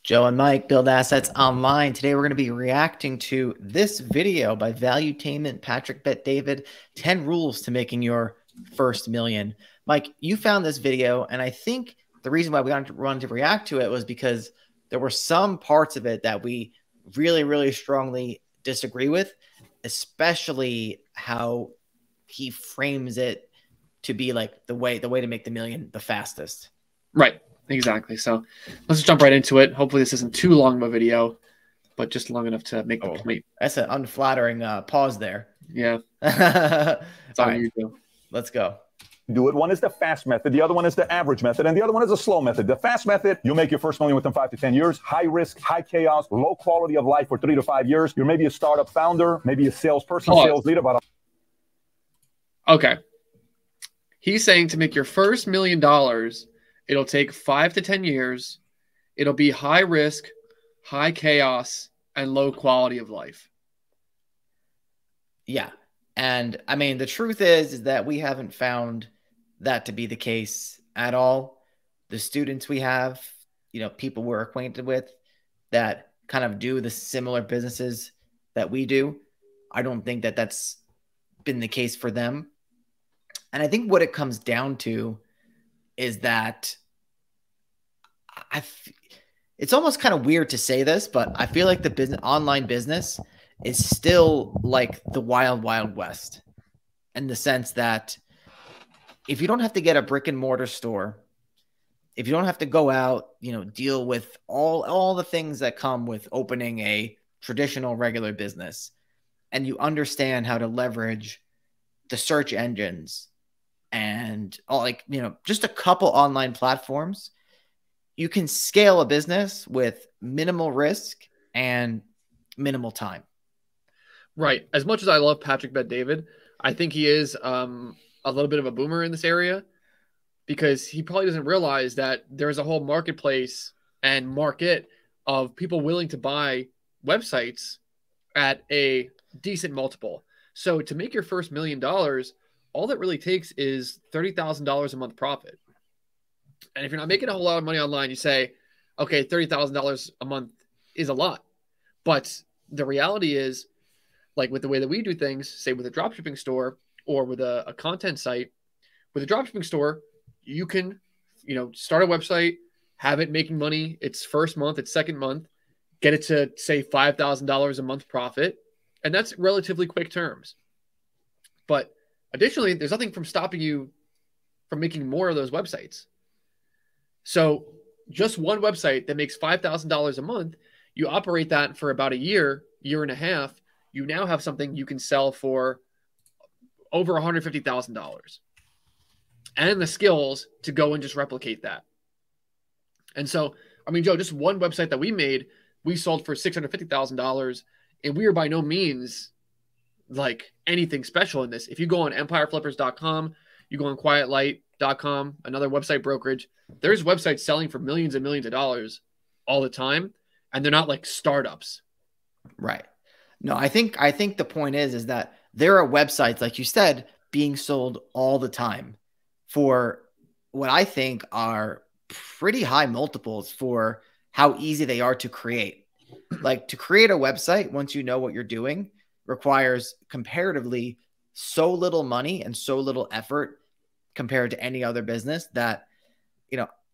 Joe and Mike build assets online. Today, we're going to be reacting to this video by Valuetainment, Patrick Bet David, 10 rules to making your first million. Mike, you found this video, and I think the reason why we wanted to react to it was because there were some parts of it that we really strongly disagree with, especially how he frames it to be like the way to make the million the fastest. Right. Exactly. So let's jump right into it. Hopefully this isn't too long of a video, but just long enough to make the point. That's an unflattering pause there. Yeah. It's All on right, you, Joe. let's go. Do it. One is the fast method. The other one is the average method. And the other one is a slow method. The fast method, you'll make your first million within 5 to 10 years. High risk, high chaos, low quality of life for 3 to 5 years. You're maybe a startup founder, maybe a salesperson, sales leader. Okay. He's saying to make your first $1 million, it'll take 5 to 10 years. It'll be high risk, high chaos, and low quality of life. Yeah. And I mean, the truth is that we haven't found that to be the case at all. The students we have, people we're acquainted with that kind of do the similar businesses that we do, I don't think that that's been the case for them. And I think what it comes down to is that it's almost kind of weird to say this, but I feel like the online business is still like the wild west, in the sense that if you don't have to get a brick and mortar store, if you don't have to go out, deal with all the things that come with opening a traditional regular business, and you understand how to leverage the search engines and just a couple online platforms, you can scale a business with minimal risk and minimal time. Right. As much as I love Patrick Bet David, I think he is a little bit of a boomer in this area, because he probably doesn't realize that there's a whole marketplace and market of people willing to buy websites at a decent multiple. So to make your first $1 million, all that really takes is $30,000 a month profit. And if you're not making a whole lot of money online, you say, okay, $30,000 a month is a lot. But the reality is, like with the way that we do things, say with a dropshipping store or with a content site, with a dropshipping store, you can, start a website, have it making money its first month, its second month, get it to say $5,000 a month profit. And that's relatively quick terms. But additionally, there's nothing from stopping you from making more of those websites. So just one website that makes $5,000 a month, you operate that for about a year and a half, you now have something you can sell for over $150,000 and the skills to go and just replicate that. And so, I mean, Joe, just one website that we made, we sold for $650,000, and we are by no means like anything special in this. If you go on empireflippers.com, you go on quietlight.com, another website brokerage, there's websites selling for millions and millions of dollars all the time, and they're not like startups. Right. No, I think the point is that there are websites, like you said, being sold all the time for what I think are pretty high multiples for how easy they are to create. Like, to create a website, once you know what you're doing, requires comparatively so little money and so little effort compared to any other business that,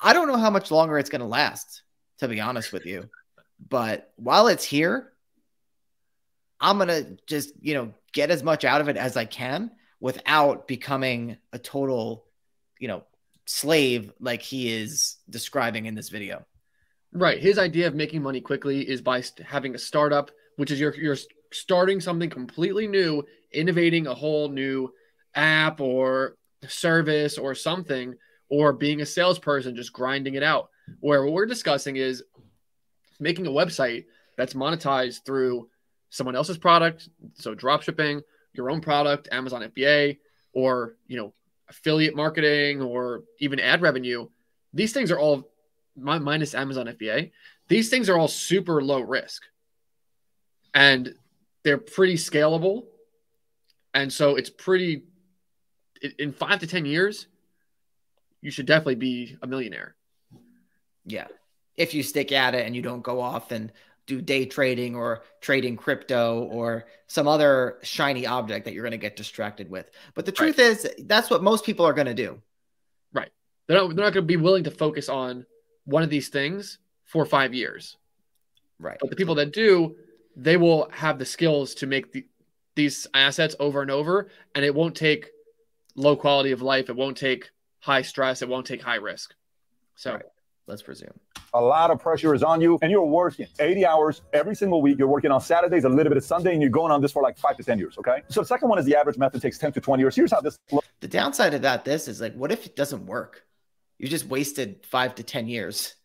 I don't know how much longer it's going to last, to be honest with you. But while it's here, I'm going to just, get as much out of it as I can without becoming a total, slave like he is describing in this video. Right. His idea of making money quickly is by having a startup, which is you're starting something completely new, innovating a whole new app or service or something, or being a salesperson, just grinding it out. Where what we're discussing is making a website that's monetized through someone else's product. So drop shipping, your own product, Amazon FBA, or, affiliate marketing, or even ad revenue. These things are all minus Amazon FBA. These things are all super low risk, and they're pretty scalable. And so it's pretty, in 5 to 10 years, you should definitely be a millionaire. Yeah. if you stick at it and you don't go off and do day trading or trading crypto or some other shiny object that you're going to get distracted with. But the truth is, that's what most people are going to do. Right. They're not going to be willing to focus on one of these things for 5 years. Right. But the people that do, they will have the skills to make these assets over and over, and it won't take low quality of life. It won't take high stress. It won't take high risk. So let's presume. A lot of pressure is on you, and you're working 80 hours every single week. You're working on Saturdays, a little bit of Sunday, and you're going on this for like 5 to 10 years, okay? So the second one is the average method takes 10 to 20 years. Here's how this looks. The downside about this is like, what if it doesn't work? You just wasted 5 to 10 years.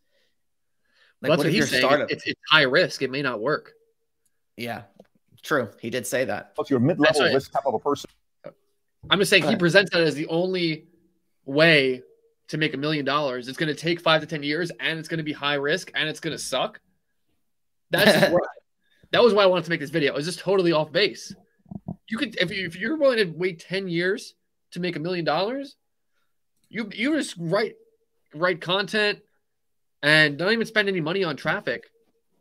Like, what if your startup? It's high risk. It may not work. Yeah, true. He did say that. What's your mid-level risk type of a person? I'm just saying he presents that as the only way to make $1 million. It's going to take 5 to 10 years, and it's going to be high risk, and it's going to suck. That was why I wanted to make this video. It was just totally off base. You could, if you're willing to wait 10 years to make $1 million, you just write content and don't even spend any money on traffic.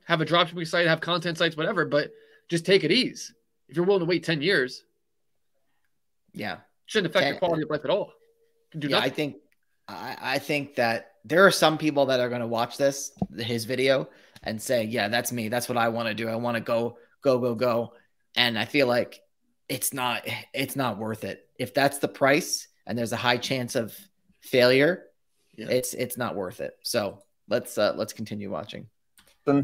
Have a dropshipping site, have content sites, whatever, but just take it easy. If you're willing to wait 10 years, shouldn't affect your quality of life at all. I think that there are some people that are going to watch his video and say, yeah, that's me. That's what I want to do. I want to go. And I feel like it's not worth it. If that's the price and there's a high chance of failure, it's not worth it. So let's continue watching.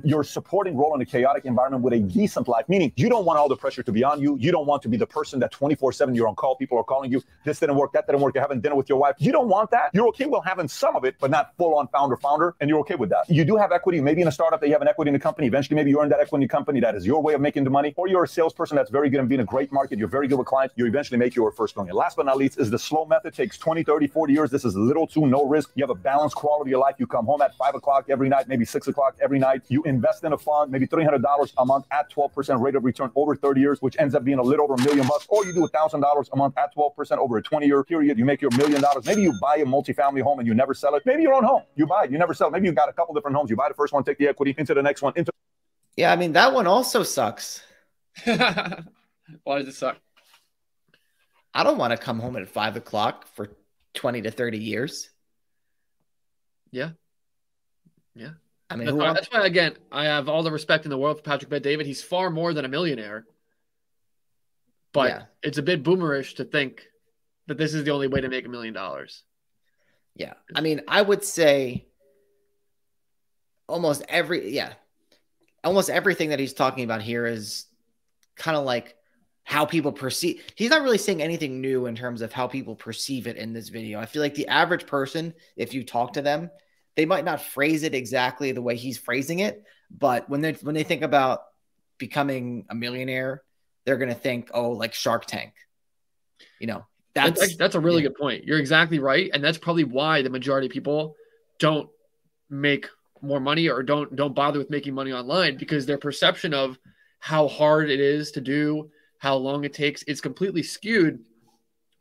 Your supporting role in a chaotic environment with a decent life, meaning you don't want all the pressure to be on you. You don't want to be the person that 24/7 you're on call. People are calling you. This didn't work. That didn't work. You're having dinner with your wife. You don't want that. You're okay with having some of it, but not full on founder. And you're okay with that. You do have equity. Maybe in a startup that you have an equity in the company. Eventually, maybe you earn that equity in the company. That is your way of making the money. Or you're a salesperson that's very good in being a great market. You're very good with clients. You eventually make your first million. Last but not least is the slow method. Takes 20, 30, 40 years. This is little to no risk. You have a balanced quality of life. You come home at 5 o'clock every night, maybe 6 o'clock every night. You invest in a fund, maybe $300 a month at 12% rate of return over 30 years, which ends up being a little over $1 million. Or you do $1,000 a month at 12% over a 20-year period. You make your $1 million. Maybe you buy a multifamily home and you never sell it. Maybe your own home. You buy it. You never sell it. Maybe you've got a couple different homes. You buy the first one, take the equity into the next one. Yeah, I mean, that one also sucks. Why does it suck? I don't want to come home at 5 o'clock for 20 to 30 years. Yeah. I mean, that's why, again, I have all the respect in the world for Patrick Bet-David. He's far more than a millionaire. But it's a bit boomerish to think that this is the only way to make $1 million. Yeah. I mean, I would say almost everything that he's talking about here is kind of like how people perceive. He's not really saying anything new in terms of how people perceive it in this video. I feel like the average person, if you talk to them, they might not phrase it exactly the way he's phrasing it, but when they think about becoming a millionaire, they're going to think, oh, like Shark Tank. That's a really good point. You're exactly right, and that's probably why the majority of people don't make more money or don't bother with making money online, because their perception of how hard it is to do, how long it takes, it's completely skewed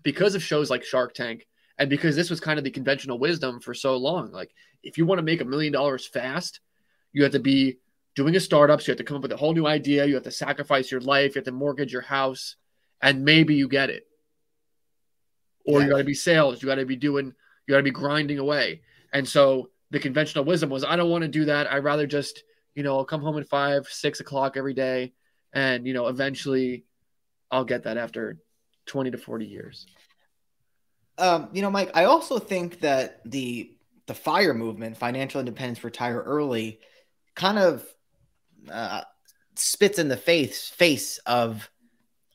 because of shows like Shark Tank. And because this was kind of the conventional wisdom for so long. Like, if you want to make $1 million fast, you have to be doing a startup. So you have to come up with a whole new idea. You have to sacrifice your life. You have to mortgage your house. And maybe you get it. Or you got to be sales. You got to be grinding away. And so the conventional wisdom was, I don't want to do that. I'd rather just, I'll come home at 5, 6 o'clock every day. And, eventually I'll get that after 20 to 40 years. Mike, I also think that the FIRE movement, financial independence, retire early, kind of spits in the face of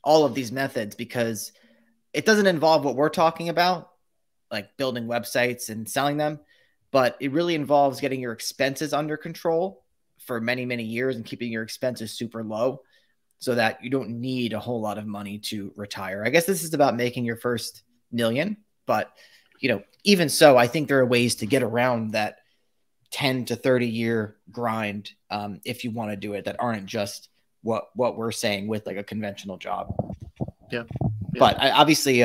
all of these methods, because it doesn't involve what we're talking about, like building websites and selling them, but it really involves getting your expenses under control for many, many years and keeping your expenses super low so that you don't need a whole lot of money to retire. I guess this is about making your first million. But, even so, I think there are ways to get around that 10 to 30 year grind if you want to do it that aren't just what we're saying with like a conventional job. Yeah. But obviously,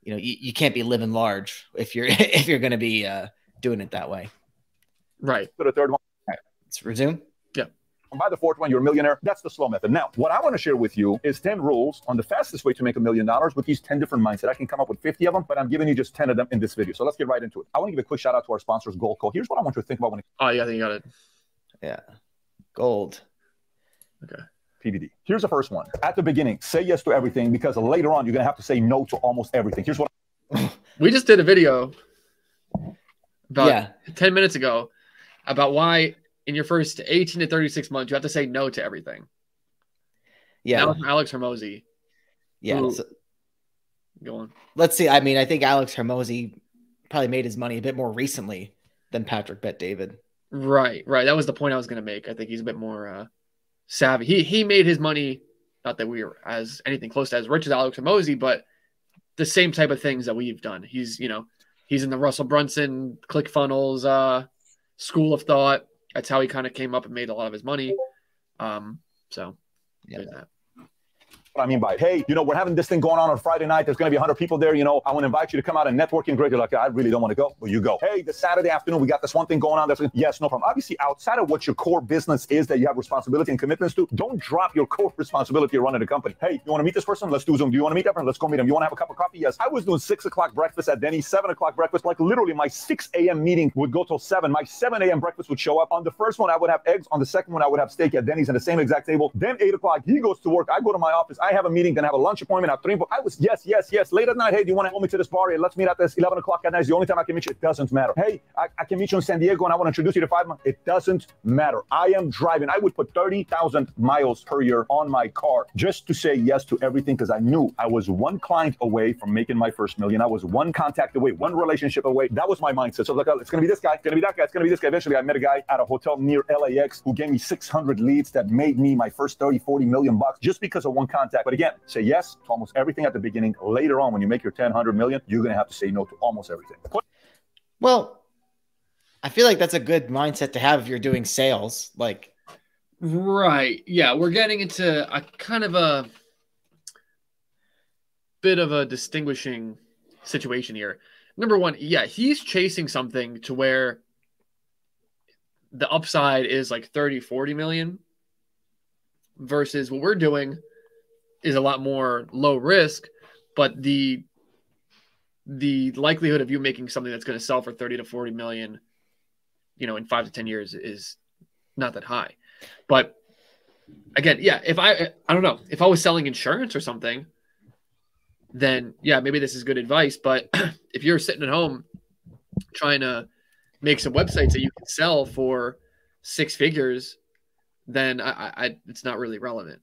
you can't be living large if you're going to be doing it that way. Right. To the third one. All right. Let's resume. Yeah. And by the fourth one, you're a millionaire. That's the slow method. Now, what I want to share with you is 10 rules on the fastest way to make $1 million with these 10 different mindsets. I can come up with 50 of them, but I'm giving you just 10 of them in this video. So let's get right into it. I want to give a quick shout out to our sponsors, Gold Co. Here's what I want you to think about when it Oh, yeah, I think you got it. Yeah. Gold. Okay. PVD. Here's the first one. At the beginning, say yes to everything because later on, you're going to have to say no to almost everything. Here's what we just did a video about 10 minutes ago about why in your first 18 to 36 months, you have to say no to everything. Yeah. Now Alex Hormozy. Yeah. So, go on. Let's see. I mean, I think Alex Hormozy probably made his money a bit more recently than Patrick Bet David. Right. That was the point I was going to make. I think he's a bit more savvy. He made his money, not that we were as anything close to as rich as Alex Hormozy, but the same type of things that we've done. He's in the Russell Brunson, ClickFunnels, school of thought. That's how he kind of came up and made a lot of his money. So there's that. What I mean by, hey, we're having this thing going on Friday night. There's going to be 100 people there. I want to invite you to come out and network and great. You're like, I really don't want to go. Well, you go. Hey, this Saturday afternoon, we got this one thing going on. Yes, no problem. Obviously, outside of what your core business is that you have responsibility and commitments to, don't drop your core responsibility of running a company. Hey, you want to meet this person? Let's do Zoom. Do you want to meet that person? Let's go meet him. You want to have a cup of coffee? Yes. I was doing 6 o'clock breakfast at Denny's, 7 o'clock breakfast. Like literally my 6 a.m. meeting would go till 7. My 7 a.m. breakfast would show up. On the first one, I would have eggs. On the second one, I would have steak at Denny's at the same exact table. Then 8 o'clock, he goes to work. I go to my office. I have a meeting. Then I have a lunch appointment at 3. I was yes. Late at night, hey, do you want to hold me to this bar? Hey, let's meet at this 11 o'clock at night. It's the only time I can meet you. It doesn't matter. Hey, I can meet you in San Diego and I want to introduce you to 5 months. It doesn't matter. I am driving. I would put 30,000 miles per year on my car just to say yes to everything because I knew I was one client away from making my first million. I was one contact away, one relationship away. That was my mindset. So like, it's going to be this guy, it's going to be that guy, it's going to be this guy. Eventually, I met a guy at a hotel near LAX who gave me 600 leads that made me my first 30, 40 million bucks just because of one contact. But again, say yes to almost everything at the beginning. Later on, when you make your 10, 100 million, you're going to have to say no to almost everything. Well, I feel like that's a good mindset to have if you're doing sales. Like, right. Yeah. We're getting into a kind of a bit of a distinguishing situation here. Number one, yeah, he's chasing something to where the upside is like 30, 40 million versus what we're doing is a lot more low risk, but the likelihood of you making something that's going to sell for 30 to 40 million, in 5 to 10 years is not that high. But again, yeah, if I don't know, if I was selling insurance or something, then yeah, maybe this is good advice. But if you're sitting at home trying to make some websites that you can sell for 6 figures, then I it's not really relevant.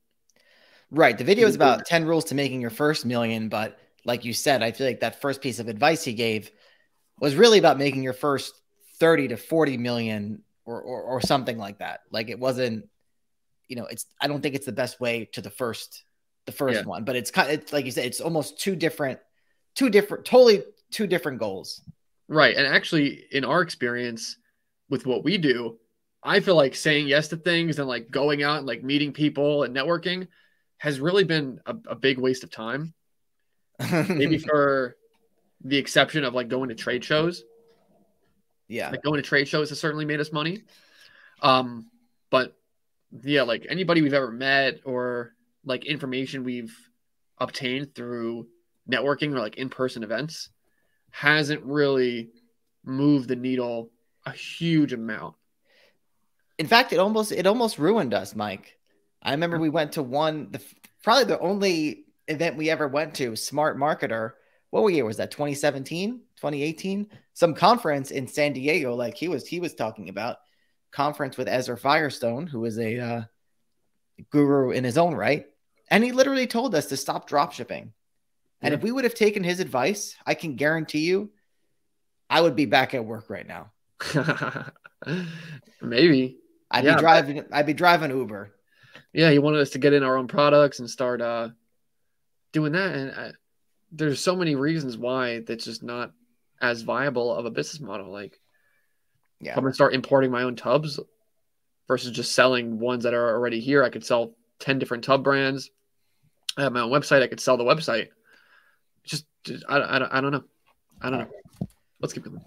Right. The video is about 10 rules to making your first million. But like you said, I feel like that first piece of advice he gave was really about making your first 30 to 40 million or something like that. Like it wasn't, I don't think it's the best way to the first one, but it's like you said, it's almost two different goals. Right. And actually in our experience with what we do, I feel like saying yes to things and like going out and like meeting people and networking has really been a big waste of time. Maybe for the exception of like going to trade shows. Yeah. Like going to trade shows has certainly made us money. But yeah, like anybody we've ever met or like information we've obtained through networking or like in-person events hasn't really moved the needle a huge amount. In fact, it almost ruined us, Mike. I remember we went to probably the only event we ever went to, Smart Marketer. What year was that? 2017, 2018? Some conference in San Diego, like he was talking about. Conference with Ezra Firestone, who is a guru in his own right. And he literally told us to stop drop shipping. And if we would have taken his advice, I can guarantee you, I would be back at work right now. Maybe. I'd be driving Uber. Yeah, he wanted us to get in our own products and start doing that. And there's so many reasons why that's just not as viable of a business model. Like, I'm going to start importing my own tubs versus just selling ones that are already here. I could sell 10 different tub brands. I have my own website. I could sell the website. Just I don't know. I don't know. Let's keep going.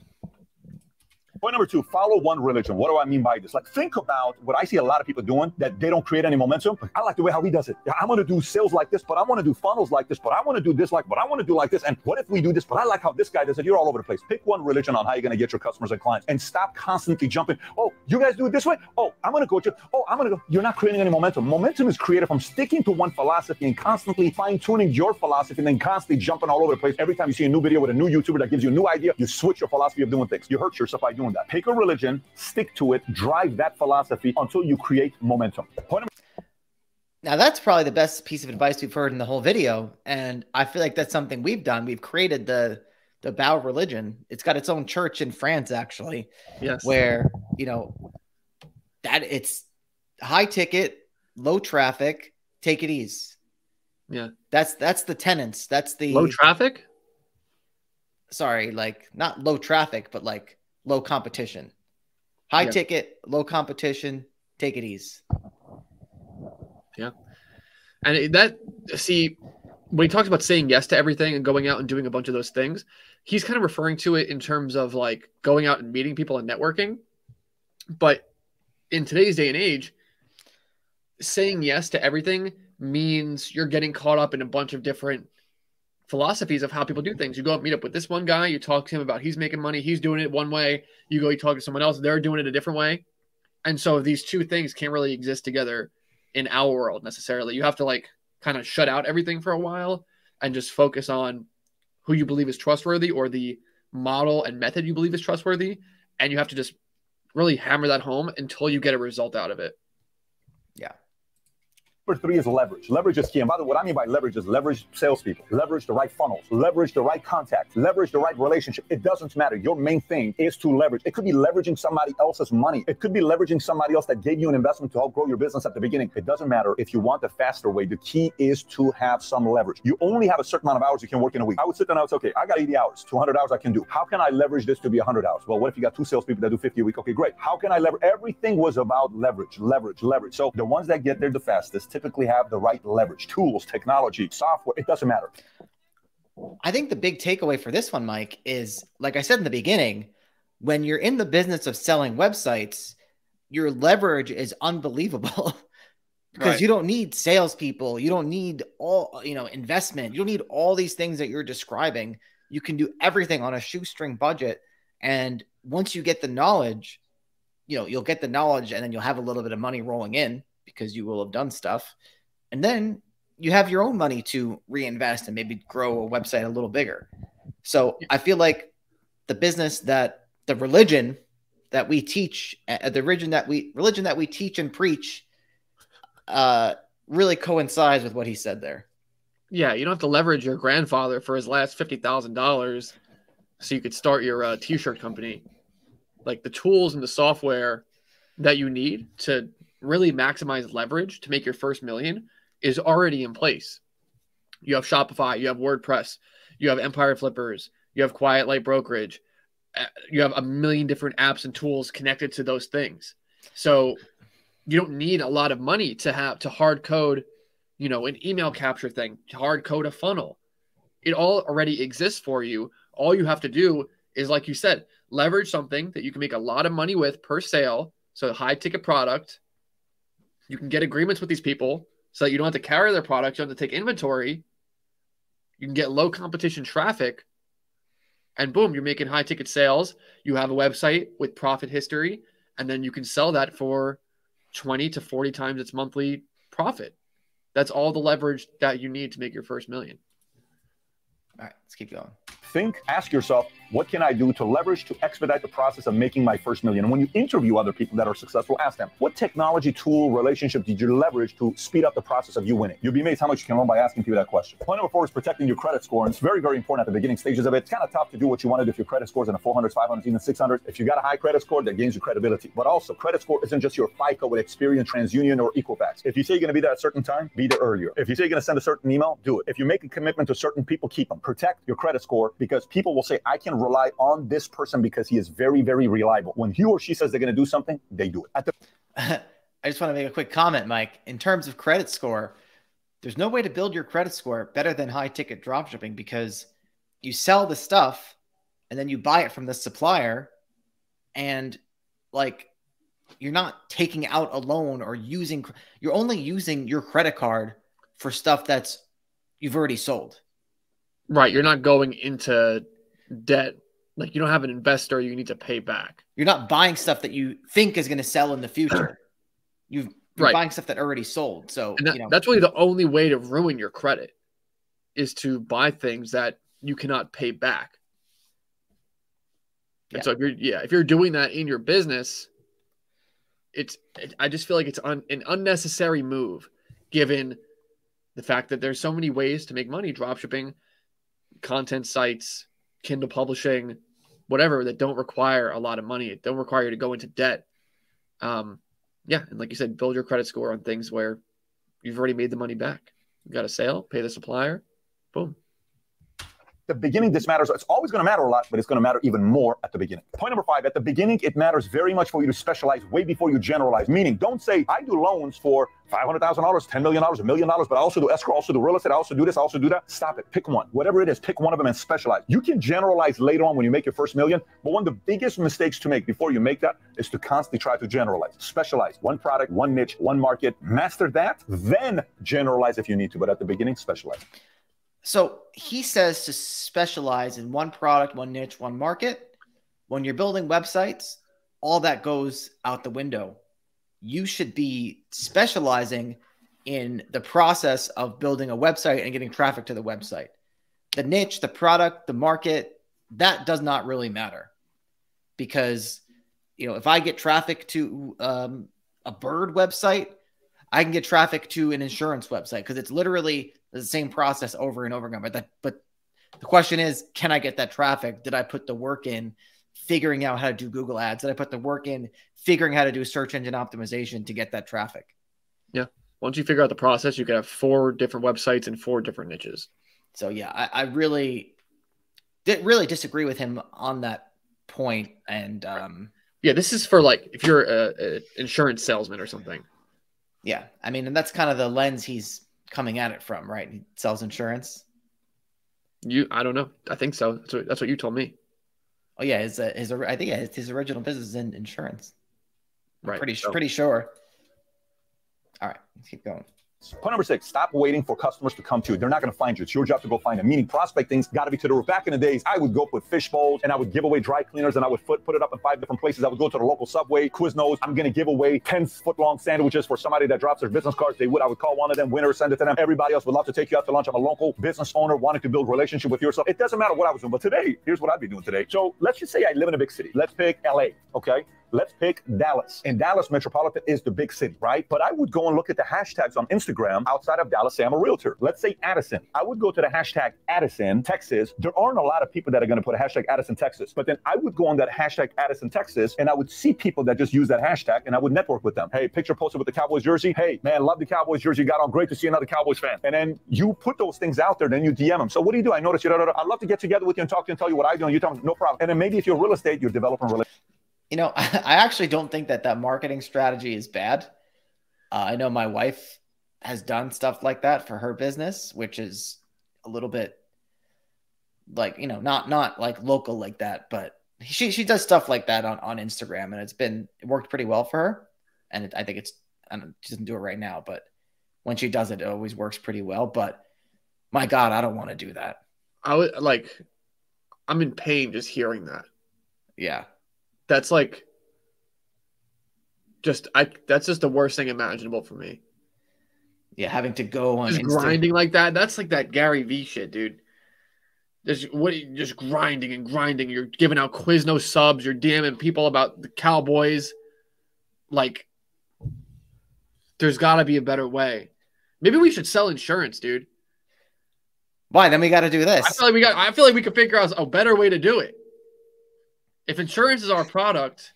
Point number 2, follow one religion. What do I mean by this? Like, think about what I see a lot of people doing that they don't create any momentum. I like the way how he does it. I'm going to do sales like this, but I want to do funnels like this, but I want to do this but I want to do like this. And what if we do this? But I like how this guy does it. You're all over the place. Pick one religion on how you're going to get your customers and clients, and stop constantly jumping. Oh, you guys do it this way? Oh, I'm going to go. Oh, I'm going to go. You're not creating any momentum. Momentum is created from sticking to one philosophy and constantly fine-tuning your philosophy, and then constantly jumping all over the place. Every time you see a new video with a new YouTuber that gives you a new idea, you switch your philosophy of doing things. You hurt yourself by doing that. Pick a religion, stick to it, drive that philosophy until you create momentum. Now, that's probably the best piece of advice we've heard in the whole video. And I feel like that's something we've done. We've created the Bao religion. It's got its own church in France, actually. Yes. Where, you know, that it's high ticket, low traffic, take it easy. Yeah. That's the tenants. That's the low traffic. Sorry, like not low traffic, but like low competition. High ticket, low competition, take it easy. Yeah. And when he talks about saying yes to everything and going out and doing a bunch of those things, he's kind of referring to it in terms of like going out and meeting people and networking. But in today's day and age, saying yes to everything means you're getting caught up in a bunch of different philosophies of how people do things. You go meet up with this one guy, you talk to him about he's making money, he's doing it one way. You talk to someone else, they're doing it a different way. And so these two things can't really exist together in our world necessarily. You have to like kind of shut out everything for a while and just focus on who you believe is trustworthy or the model and method you believe is trustworthy. And you have to just really hammer that home until you get a result out of it. Yeah. Number 3 is leverage. Leverage is key. And by the way, what I mean by leverage is leverage salespeople, leverage the right funnels, leverage the right contacts, leverage the right relationship. It doesn't matter. Your main thing is to leverage. It could be leveraging somebody else's money. It could be leveraging somebody else that gave you an investment to help grow your business at the beginning. It doesn't matter. If you want the faster way, the key is to have some leverage. You only have a certain amount of hours you can work in a week. I would sit down and I would say, okay, I got 80 hours, 200 hours I can do. How can I leverage this to be 100 hours? Well, what if you got 2 salespeople that do 50 a week? Okay, great. How can I leverage? Everything was about leverage, leverage, leverage. So the ones that get there the fastest typically have the right leverage, tools, technology, software. It doesn't matter. I think the big takeaway for this one, Mike, is like I said in the beginning, when you're in the business of selling websites, your leverage is unbelievable because you don't need salespeople. You don't need all, investment. You don't need all these things that you're describing. You can do everything on a shoestring budget. And once you get the knowledge, you'll get the knowledge and then you'll have a little bit of money rolling in because you will have done stuff. And then you have your own money to reinvest and maybe grow a website a little bigger. So I feel like the religion that we teach, the religion that we teach and preach, really coincides with what he said there. Yeah, you don't have to leverage your grandfather for his last $50,000 so you could start your t-shirt company. Like the tools and the software that you need to really maximize leverage to make your first million is already in place. You have Shopify, you have WordPress, you have Empire Flippers, you have Quiet Light Brokerage, you have a million different apps and tools connected to those things. So you don't need a lot of money to hard code, an email capture thing, to hard code a funnel. It all already exists for you. All you have to do is, like you said, leverage something that you can make a lot of money with per sale. So a high ticket product, you can get agreements with these people so that you don't have to carry their product. You don't have to take inventory. You can get low competition traffic and boom, you're making high ticket sales. You have a website with profit history, and then you can sell that for 20 to 40 times its monthly profit. That's all the leverage that you need to make your first million. All right, let's keep going. Ask yourself, what can I do to leverage to expedite the process of making my first million? And when you interview other people that are successful, ask them, what technology, tool, relationship did you leverage to speed up the process of you winning? You'll be amazed how much you can learn by asking people that question. Point number 4 is protecting your credit score. And it's very, very important at the beginning stages of it. It's kind of tough to do what you want to do if your credit score is in the 400s, 500s, even 600s. If you got a high credit score, that gains you credibility. But also, credit score isn't just your FICO with Experian, TransUnion, or Equifax. If you say you're going to be there at a certain time, be there earlier. If you say you're going to send a certain email, do it. If you make a commitment to certain people, keep them. Protect your credit score because people will say, I can rely on this person because he is very, very reliable. When he or she says they're going to do something, they do it. I just want to make a quick comment, Mike. In terms of credit score, there's no way to build your credit score better than high ticket dropshipping because you sell the stuff and then you buy it from the supplier and like you're not taking out a loan or you're only using your credit card for stuff that's you've already sold. Right. You're not going into debt. Like you don't have an investor you need to pay back. You're not buying stuff that you think is going to sell in the future. You're buying stuff that already sold. So that's really the only way to ruin your credit is to buy things that you cannot pay back. Yeah. And so if you're doing that in your business, I just feel like it's an unnecessary move given the fact that there's so many ways to make money, dropshipping, content sites, Kindle publishing, whatever, that don't require a lot of money. It don't require you to go into debt. And like you said, build your credit score on things where you've already made the money back. You got a sale, pay the supplier, boom. The beginning, this matters. It's always going to matter a lot, but it's going to matter even more at the beginning. Point number 5, at the beginning, it matters very much for you to specialize way before you generalize. Meaning, don't say, I do loans for $500,000, $10 million, $1 million, but I also do escrow, I also do real estate, I also do this, I also do that. Stop it. Pick one. Whatever it is, pick one of them and specialize. You can generalize later on when you make your first million, but one of the biggest mistakes to make before you make that is to constantly try to generalize. Specialize. One product, one niche, one market. Master that, then generalize if you need to, but at the beginning, specialize. So he says to specialize in one product, one niche, one market. When you're building websites, all that goes out the window. You should be specializing in the process of building a website and getting traffic to the website. The niche, the product, the market, that does not really matter. Because, if I get traffic to a bird website, I can get traffic to an insurance website because it's literally the same process over and over again. But the question is, can I get that traffic? Did I put the work in figuring out how to do Google ads? Did I put the work in figuring how to do search engine optimization to get that traffic? Yeah. Once you figure out the process, you can have 4 different websites and 4 different niches. So yeah, I really disagree with him on that point. And this is for like if you're an insurance salesman or something. Yeah, I mean, and that's kind of the lens he's coming at it from, right? He sells insurance. I don't know. I think so. That's what you told me. Oh yeah, I think his original business is in insurance. Right. Pretty sure. All right, let's keep going. Point number 6, stop waiting for customers to come to you. They're not going to find you. It's your job to go find them. Meaning prospecting's got to be to the roof. Back in the days, I would go put fish bowls and I would give away dry cleaners and I would put it up in 5 different places. I would go to the local Subway, Quiznos. I'm going to give away 10-foot-long sandwiches for somebody that drops their business cards. I would call one of them winner, send it to them. Everybody else would love to take you out to lunch. I'm a local business owner wanting to build a relationship with yourself. It doesn't matter what I was doing. But today, here's what I'd be doing today. So let's just say I live in a big city. Let's pick LA, okay? Let's pick Dallas. And Dallas metropolitan is the big city, right? But I would go and look at the hashtags on Instagram outside of Dallas. Say I'm a realtor. Let's say Addison. I would go to the hashtag Addison, Texas. There aren't a lot of people that are going to put a hashtag Addison, Texas. But then I would go on that hashtag Addison, Texas, and I would see people that just use that hashtag, and I would network with them. Hey, picture posted with the Cowboys jersey. Hey, man, love the Cowboys jersey you got on. Great to see another Cowboys fan. And then you put those things out there, then you DM them. So what do? I notice you. I'd love to get together with you and talk to you and tell you what I do. And you tell me, no problem. And then maybe if you're real estate, you're developing relationships. I actually don't think that marketing strategy is bad. I know my wife has done stuff like that for her business, which is a little bit like, not like local like that, but she does stuff like that on Instagram, and it worked pretty well for her. And I think she doesn't do it right now, but when she does it, it always works pretty well. But my God, I don't want to do that. I'm in pain just hearing that. Yeah. That's like that's just the worst thing imaginable for me. Yeah, having to go on just grinding like that. That's like that Gary V shit, dude. Just grinding and grinding. You're giving out Quiznos subs. You're DMing people about the Cowboys. Like, there's got to be a better way. Maybe we should sell insurance, dude. Why? Then we got to do this. I feel like we could figure out a better way to do it. If insurance is our product,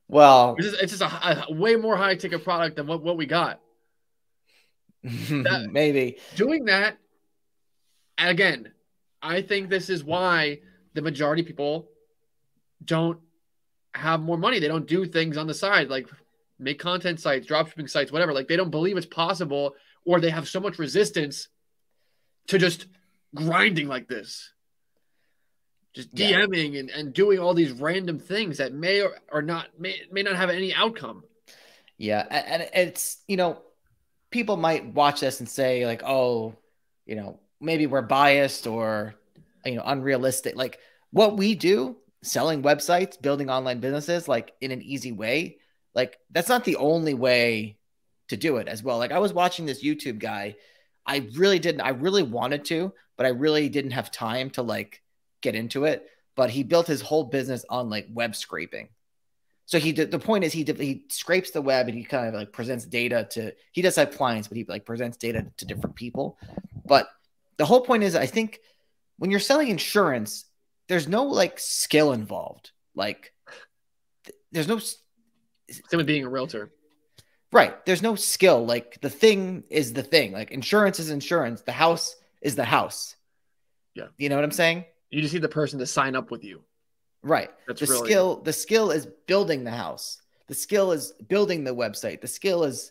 well, it's just a way more high ticket product than what we got. Maybe doing that. And again, I think this is why the majority of people don't have more money. They don't do things on the side, like make content sites, dropshipping sites, whatever. Like they don't believe it's possible, or they have so much resistance to just grinding like this. just DMing and doing all these random things that may or not may not have any outcome. Yeah, and it's, you know, people might watch this and say like, oh, you know, maybe we're biased or, you know, unrealistic. Like what we do, selling websites, building online businesses, like in an easy way, like that's not the only way to do it as well. Like I was watching this YouTube guy. I really wanted to, but I really didn't have time to like get into it. But he built his whole business on like web scraping. So the point is he scrapes the web and he kind of like presents data to, he does have clients, but he like presents data to different people. But the whole point is, I think when you're selling insurance, there's no like skill involved. Like there's no, same with being a realtor. Right. There's no skill. Like the thing is the thing. Like insurance is insurance. The house is the house. Yeah. You know what I'm saying? You just need the person to sign up with you. Right. That's the really skill. The skill is building the house. The skill is building the website. The skill is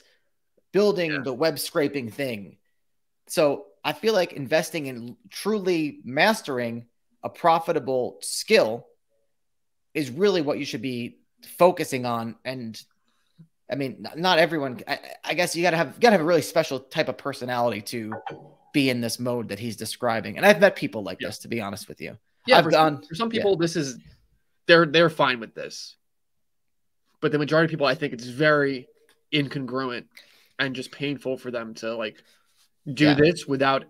building the web scraping thing. So I feel like investing in truly mastering a profitable skill is really what you should be focusing on. And I mean, not everyone. I guess you gotta have a really special type of personality to be in this mode that he's describing. And I've met people like this, to be honest with you. Yeah, for some people, this is they're fine with this, but the majority of people, I think it's very incongruent and just painful for them to like do this without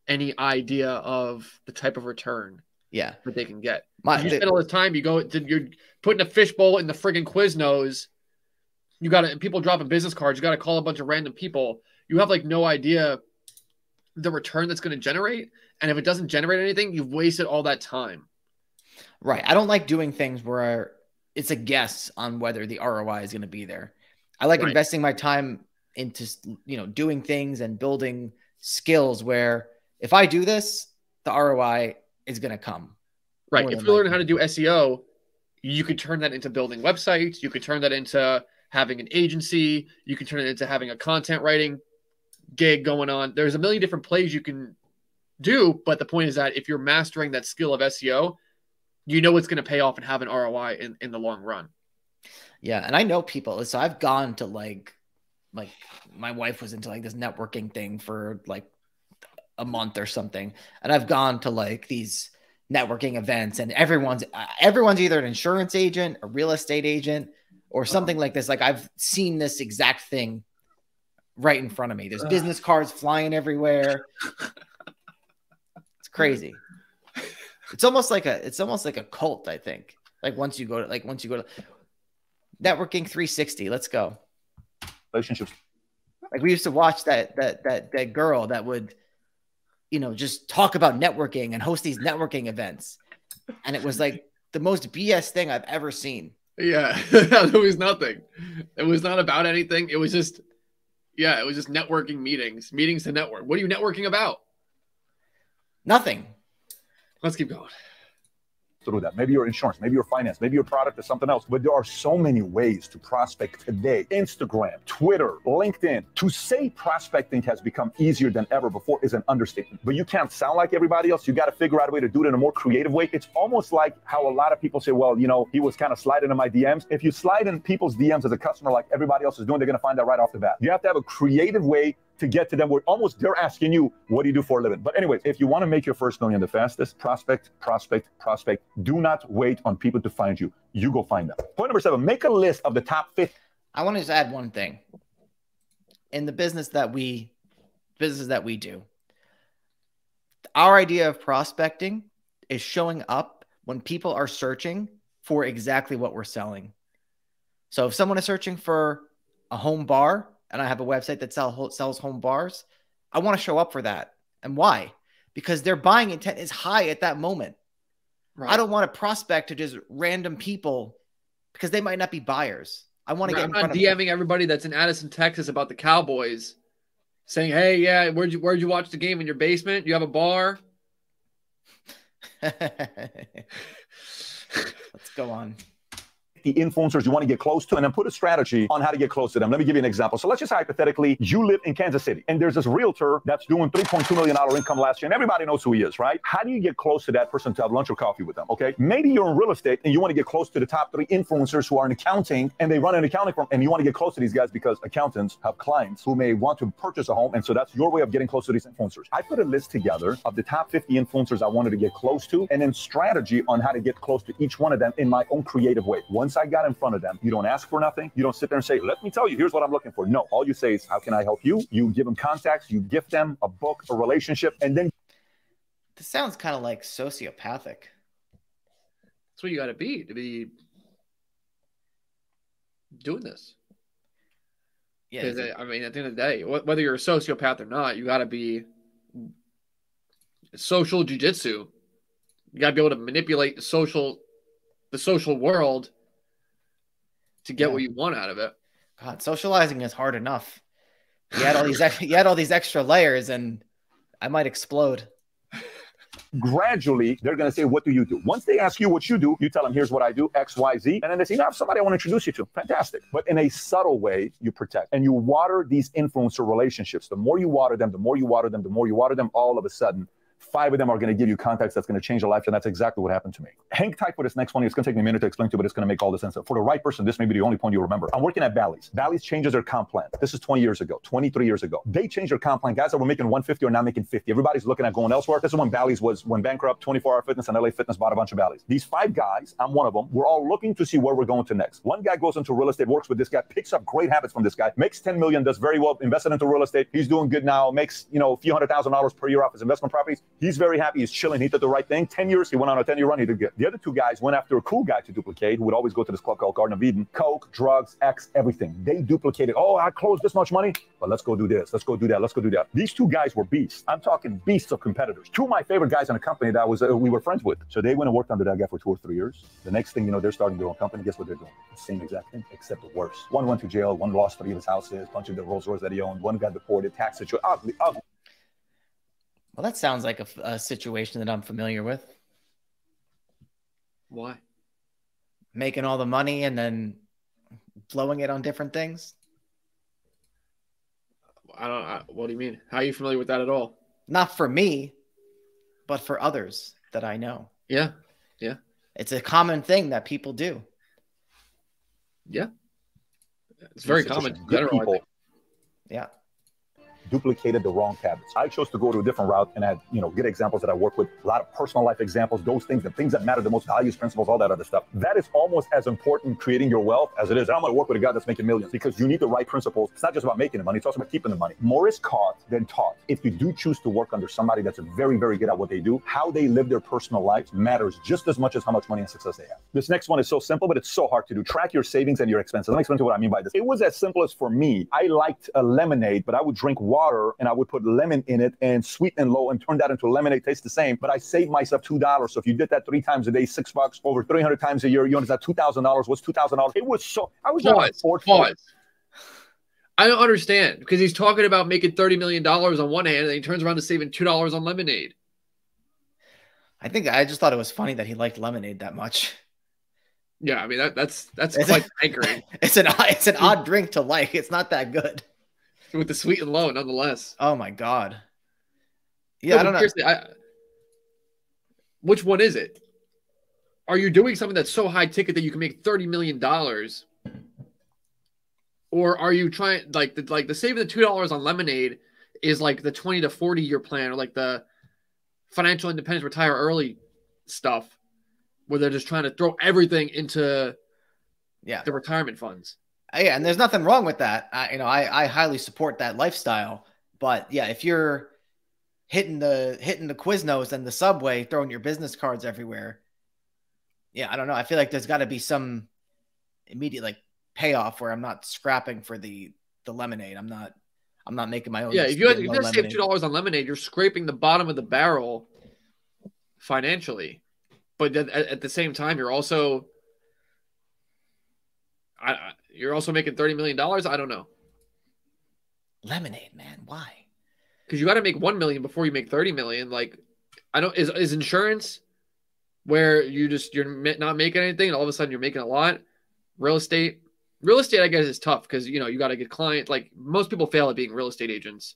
any idea of the type of return that they can get. You spend all this time, you're putting a fishbowl in the friggin' Quiznos. You got to, people dropping business cards. You got to call a bunch of random people. You have like no idea the return that's going to generate. And if it doesn't generate anything, you've wasted all that time. Right. I don't like doing things where it's a guess on whether the ROI is going to be there. I like investing my time into, you know, doing things and building skills where if I do this, the ROI is going to come. Right. If you learn how to do SEO, you could turn that into building websites. You could turn that into having an agency. You can turn it into having a content writing gig going on. There's a million different plays you can do. But the point is that if you're mastering that skill of SEO, you know it's going to pay off and have an ROI in the long run. Yeah. And I know people. So I've gone to like my wife was into like this networking thing for like a month or something. And I've gone to like these networking events and everyone's either an insurance agent, a real estate agent, or something like this. Like I've seen this exact thing right in front of me. There's business cards flying everywhere. It's crazy. It's almost like a cult, I think. Like once you go to networking 360, let's go. Relationships. Like we used to watch that girl that would, you know, just talk about networking and host these networking events. And it was like the most BS thing I've ever seen. Yeah, it was nothing. It was not about anything. It was just networking meetings to network. What are you networking about? Nothing. Let's keep going. Through that. Maybe your insurance, maybe your finance, maybe your product is something else. But there are so many ways to prospect today. Instagram, Twitter, LinkedIn. To say prospecting has become easier than ever before is an understatement. But you can't sound like everybody else. You got to figure out a way to do it in a more creative way. It's almost like how a lot of people say, well, you know, he was kind of sliding in my DMs. If you slide in people's DMs as a customer like everybody else is doing, they're going to find that right off the bat. You have to have a creative way to get to them where almost they're asking you, what do you do for a living? But anyways, if you want to make your first million the fastest, prospect. Do not wait on people to find you. You go find them. Point number 7, make a list of the top 50. I want to just add one thing. In the businesses that we do, our idea of prospecting is showing up when people are searching for exactly what we're selling. So if someone is searching for a home bar, and I have a website that sells home bars, I want to show up for that. And why? Because their buying intent is high at that moment. Right. I don't want to prospect to just random people because they might not be buyers. I want to get in front of DMing everybody that's in Addison, Texas about the Cowboys, saying, "Hey, yeah, where'd you watch the game in your basement? You have a bar?" Let's go on. 50 influencers you want to get close to, and then put a strategy on how to get close to them. Let me give you an example. So let's just hypothetically, you live in Kansas City, and there's this realtor that's doing $3.2 million income last year, and everybody knows who he is, right? How do you get close to that person to have lunch or coffee with them, okay? Maybe you're in real estate, and you want to get close to the top 3 influencers who are in accounting, and they run an accounting firm, and you want to get close to these guys because accountants have clients who may want to purchase a home, and so that's your way of getting close to these influencers. I put a list together of the top 50 influencers I wanted to get close to, and then strategy on how to get close to each one of them in my own creative way. Once I got in front of them, you don't ask for nothing. You don't sit there and say, let me tell you, here's what I'm looking for. No, all you say is, how can I help you? You give them contacts, you gift them a book, a relationship, and then. This sounds kind of like sociopathic. That's what you got to be doing this. Yeah. I mean, at the end of the day, whether you're a sociopath or not, you got to be social jujitsu. You got to be able to manipulate the social world to get what you want out of it. God, socializing is hard enough. You had all these extra layers, and I might explode. Gradually, they're going to say, what do you do? Once they ask you what you do, you tell them, here's what I do, X, Y, Z. And then they say, I have somebody I want to introduce you to. Fantastic. But in a subtle way, you protect. And you water these influencer relationships. The more you water them, the more you water them, the more you water them, all of a sudden, 5 of them are going to give you contacts that's going to change your life, and that's exactly what happened to me. Hang tight for this next one. It's going to take me a minute to explain to you, but it's going to make all the sense. For the right person, this may be the only point you'll remember. I'm working at Bally's. Bally's changes their comp plan. This is 20 years ago, 23 years ago. They changed their comp plan. Guys that were making 150 are now making 50. Everybody's looking at going elsewhere. This is when Bally's went bankrupt. 24-Hour Fitness and LA Fitness bought a bunch of Bally's. These 5 guys, I'm one of them, we're all looking to see where we're going to next. One guy goes into real estate, works with this guy, picks up great habits from this guy, makes 10 million, does very well, invested into real estate. He's doing good now, makes, a few $100,000 per year off his investment properties. He's very happy. He's chilling. He did the right thing. 10 years, he went on a 10-year run. He did good. The other 2 guys went after a cool guy to duplicate, who would always go to this club called Garden of Eden. Coke, drugs, X, everything. They duplicated. Oh, I closed this much money, but let's go do this. Let's go do that. Let's go do that. These 2 guys were beasts. I'm talking beasts of competitors. 2 of my favorite guys in the company that we were friends with. So they went and worked under that guy for 2 or 3 years. The next thing you know, they're starting their own company. Guess what they're doing? The same exact thing, except worse. One went to jail. One lost 3 of his houses, a bunch of the Rolls Royce that he owned. One got deported, tax situation. Ugly. Well, that sounds like a situation that I'm familiar with. Why? Making all the money and then blowing it on different things. What do you mean? How are you familiar with that at all? Not for me, but for others that I know. Yeah. It's a common thing that people do. Yeah. It's very common in general, I think. Yeah. Duplicated the wrong habits. I chose to go to a different route and had, good examples that I work with, a lot of personal life examples, those things, the things that matter the most, values, principles, all that other stuff. That is almost as important creating your wealth as it is. I'm going to work with a guy that's making millions, because you need the right principles. It's not just about making the money. It's also about keeping the money. More is caught than taught. If you do choose to work under somebody that's very, very good at what they do, how they live their personal lives matters just as much as how much money and success they have. This next one is so simple, but it's so hard to do. Track your savings and your expenses. Let me explain to you what I mean by this. It was as simple as, for me, I liked a lemonade, but I would drink water and I would put lemon in it and sweeten and low and turn that into a lemonade. Tastes the same, but I saved myself $2. So if you did that 3 times a day, $6 over 300 times a year, you understand $2,000. What's $2,000? It was so. I was pause. I don't understand, because he's talking about making $30 million on one hand, and then he turns around to saving $2 on lemonade. I just thought it was funny that he liked lemonade that much. Yeah, I mean that's quite anchoring. It's an odd drink to like. It's not that good. With the sweet and low, nonetheless. Oh my God. Yeah, no, I don't know. Which one is it? Are you doing something that's so high ticket that you can make $30 million? Or are you trying, like the saving the $2 on lemonade is like the 20 to 40 year plan, or like the financial independence, retire early stuff, where they're just trying to throw everything into the retirement funds. Yeah, and there's nothing wrong with that. I highly support that lifestyle. But yeah, if you're hitting the Quiznos and the Subway, throwing your business cards everywhere, yeah, I don't know. I feel like there's got to be some immediate payoff where I'm not scrapping for the lemonade. I'm not making my own. Yeah, if you save $2 on lemonade, you're scraping the bottom of the barrel financially, but at the same time, you're also making $30 million. I don't know. Lemonade, man. Why? Because you got to make 1 million before you make 30 million. Is insurance where you're not making anything and all of a sudden you're making a lot? Real estate, I guess, is tough because, you know, you got to get clients. Like most people fail at being real estate agents.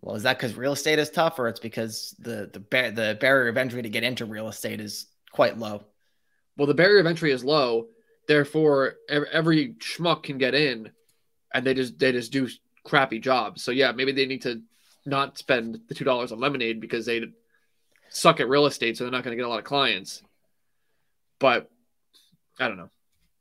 Well, is that because real estate is tough, or it's because the barrier of entry to get into real estate is quite low? Well, the barrier of entry is low. Therefore, every schmuck can get in, and they just do crappy jobs. So yeah, maybe they need to not spend the $2 on lemonade because they suck at real estate, so they're not going to get a lot of clients. But I don't know.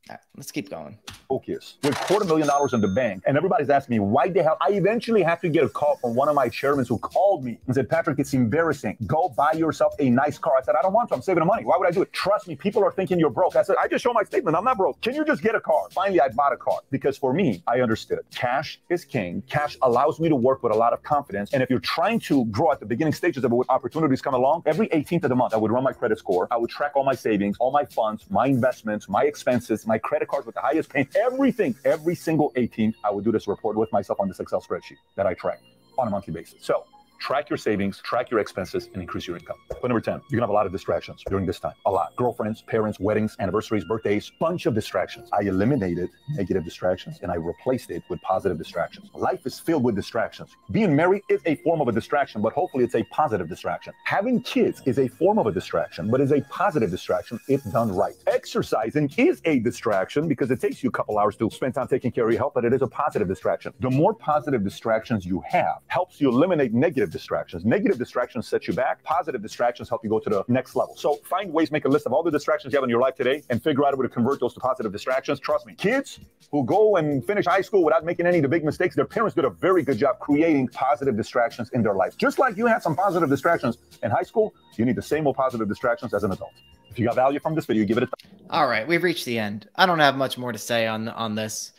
All right, let's keep going. Focus with $250,000 in the bank, and everybody's asking me why the hell. I eventually had to get a call from one of my chairmen who called me and said, Patrick, it's embarrassing. Go buy yourself a nice car. I said, I don't want to. I'm saving the money. Why would I do it? Trust me, people are thinking you're broke. I said, I just show my statement. I'm not broke. Can you just get a car? Finally, I bought a car because for me, I understood cash is king. Cash allows me to work with a lot of confidence. And if you're trying to grow at the beginning stages of it, with opportunities come along, every 18th of the month, I would run my credit score. I would track all my savings, all my funds, my investments, my expenses, my credit cards with the highest paying, everything. Every single 18th, I would do this report with myself on this Excel spreadsheet that I track on a monthly basis. So track your savings, track your expenses, and increase your income. Point number 10, you're gonna have a lot of distractions during this time. A lot. Girlfriends, parents, weddings, anniversaries, birthdays, bunch of distractions. I eliminated negative distractions and I replaced it with positive distractions. Life is filled with distractions. Being married is a form of a distraction, but hopefully it's a positive distraction. Having kids is a form of a distraction, but is a positive distraction if done right. Exercising is a distraction because it takes you a couple hours to spend time taking care of your health, but it is a positive distraction. The more positive distractions you have helps you eliminate negative distractions. Negative distractions set you back. Positive distractions help you go to the next level. So find ways, make a list of all the distractions you have in your life today and figure out a way to convert those to positive distractions. Trust me, kids who go and finish high school without making any of the big mistakes, their parents did a very good job creating positive distractions in their life. Just like you had some positive distractions in high school, you need the same old positive distractions as an adult. If you got value from this video, give it a thumbs up. All right, we've reached the end. I don't have much more to say on this.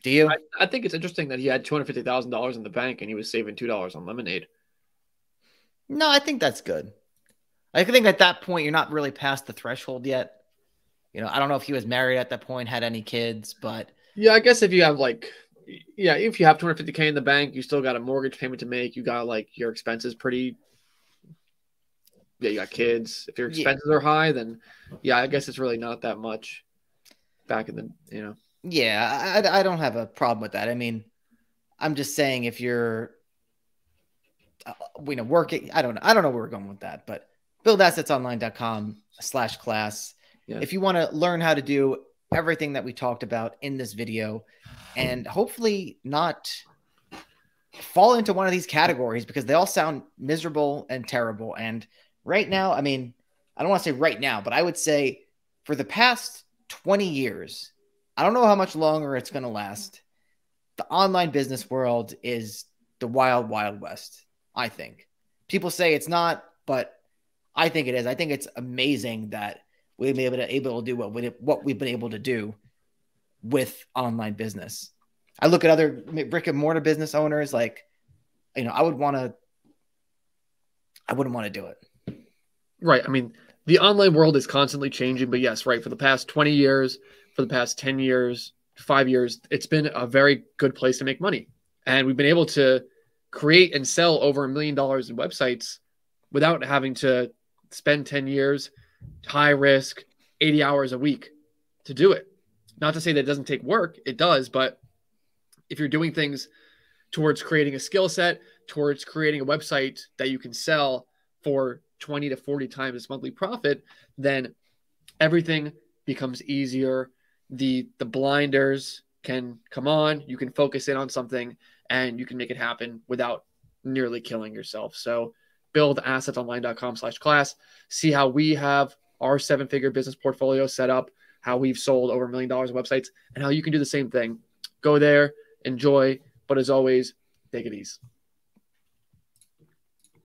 Do you? I think it's interesting that he had $250,000 in the bank and he was saving $2 on lemonade. No, I think that's good. I think at that point, you're not really past the threshold yet. You know, I don't know if he was married at that point, had any kids, but yeah, I guess if you have if you have $250K in the bank, you still got a mortgage payment to make. You got your expenses pretty. Yeah, you got kids. If your expenses are high, then yeah, I guess it's really not that much back in the, Yeah, I don't have a problem with that. I mean, I'm just saying if you're, working, I don't know where we're going with that, but buildassetsonline.com/class. Yeah. If you want to learn how to do everything that we talked about in this video and hopefully not fall into one of these categories because they all sound miserable and terrible. And right now, I mean, I don't want to say right now, but I would say for the past 20 years, I don't know how much longer it's going to last. The online business world is the wild, wild west, I think. People say it's not, but I think it is. I think it's amazing that we've been able to do what we've been able to do with online business. I look at other brick and mortar business owners I wouldn't want to do it. Right. I mean, the online world is constantly changing, but yes, right. For the past 20 years, for the past 10 years, 5 years, it's been a very good place to make money. And we've been able to create and sell over $1 million in websites without having to spend 10 years, high risk, 80 hours a week to do it. Not to say that it doesn't take work. It does. But if you're doing things towards creating a skill set, towards creating a website that you can sell for 20 to 40 times its monthly profit, then everything becomes easier. The blinders can come on, you can focus in on something and you can make it happen without nearly killing yourself. So buildassetsonline.com/class, see how we have our 7-figure business portfolio set up, how we've sold over $1 million in websites, and how you can do the same thing. Go there, enjoy, but as always, take it easy.